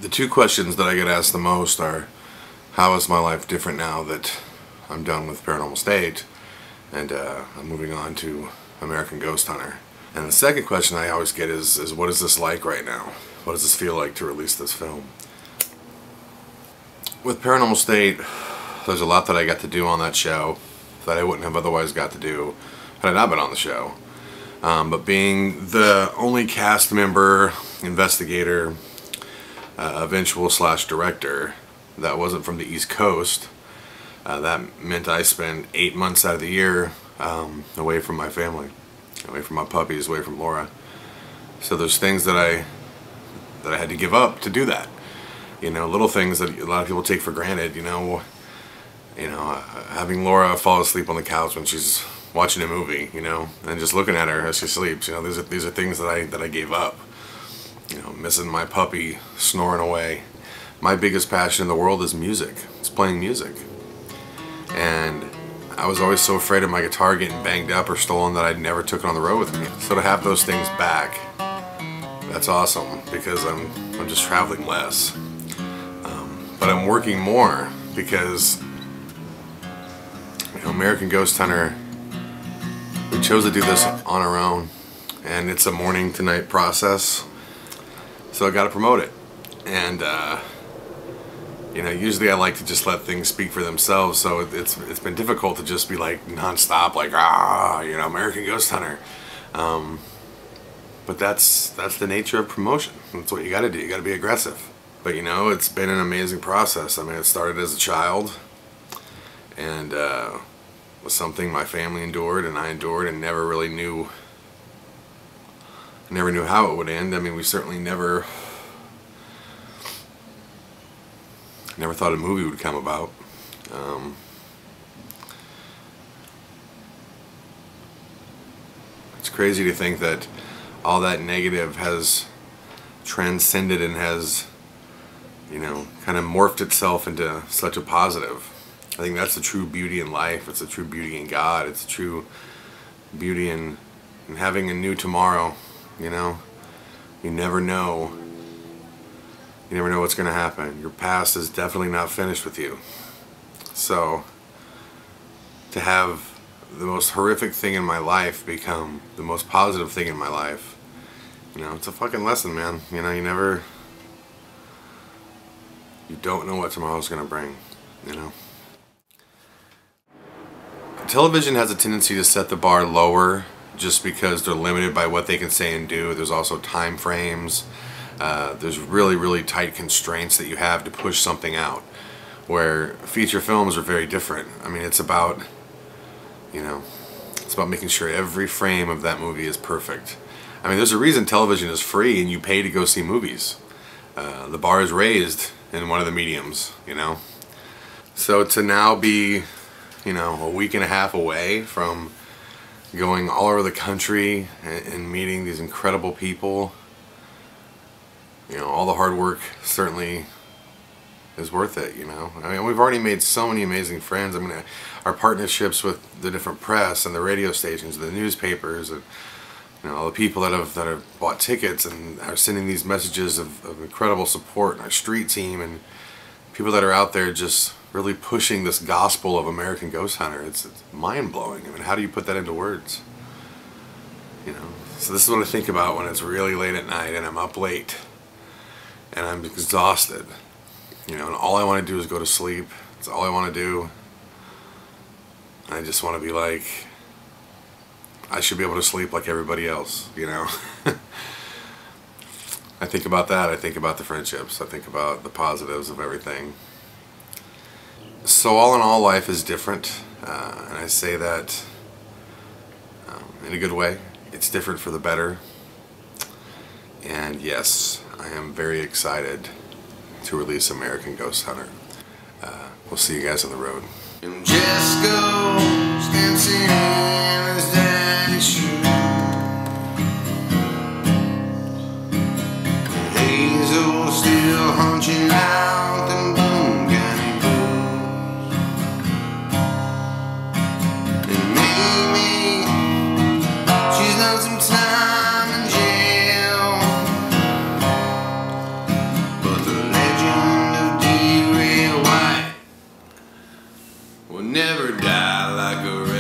The two questions that I get asked the most are, how is my life different now that I'm done with Paranormal State and I'm moving on to American Ghost Hunter? And the second question I always get is what is this like right now? What does this feel like to release this film? With Paranormal State, there's a lot that I got to do on that show that I wouldn't have otherwise got to do had I not been on the show. But being the only cast member, investigator, eventual / director that wasn't from the East Coast, that meant I spent 8 months out of the year away from my family, away from my puppies, away from Laura. So there's things that I had to give up to do that. You know, little things that a lot of people take for granted. You know, having Laura fall asleep on the couch when she's watching a movie, you know, and just looking at her as she sleeps. You know, these are things that I gave up. You know, missing my puppy snoring away. My biggest passion in the world is music. It's playing music. And I was always so afraid of my guitar getting banged up or stolen that I never took it on the road with me. So to have those things back, that's awesome, because I'm just traveling less. But I'm working more because, you know, American Ghost Hunter, we chose to do this on our own, and it's a morning to night process. So I got to promote it, and you know, usually I like to just let things speak for themselves. So it's been difficult to just be like nonstop, like you know, American Ghost Hunter. But that's the nature of promotion. That's what you got to do. You got to be aggressive. But you know, it's been an amazing process. I mean, it started as a child, and was something my family endured and I endured, and never really knew. Never knew how it would end. I mean, we certainly never thought a movie would come about. It's crazy to think that all that negative has transcended and has, you know, kind of morphed itself into such a positive. I think that's the true beauty in life. It's the true beauty in God. It's the true beauty in having a new tomorrow. You know, you never know. You never know what's going to happen. Your past is definitely not finished with you. So, to have the most horrific thing in my life become the most positive thing in my life, you know, it's a fucking lesson, man. You know, you don't know what tomorrow's going to bring, you know. Television has a tendency to set the bar lower just because they're limited by what they can say and do. There's also time frames. There's really tight constraints that you have to push something out, where feature films are very different. I mean, it's about, you know, it's about making sure every frame of that movie is perfect. I mean, there's a reason television is free and you pay to go see movies. The bar is raised in one of the mediums, you know. So to now be, you know, a week and a half away from going all over the country and meeting these incredible people, you know, all the hard work certainly is worth it, you know. I mean, we've already made so many amazing friends. I mean, our partnerships with the different press and the radio stations, the newspapers, and, you know, all the people that have bought tickets and are sending these messages of incredible support, and our street team, and people that are out there just really pushing this gospel of American Ghost Hunter. It's mind-blowing. I mean, how do you put that into words? You know, so this is what I think about when it's really late at night and I'm up late and I'm exhausted. You know, and all I want to do is go to sleep. That's all I want to do. I just want to be like, I should be able to sleep like everybody else, you know. I think about that. I think about the friendships. I think about the positives of everything. So all in all, life is different, and I say that in a good way. It's different for the better, and yes, I am very excited to release American Ghost Hunter. We'll see you guys on the road. And just goes dancing in his daddy's shoe. Hazel still hunching out them Boone County blues. And maybe she's done some time in jail, but the never die like a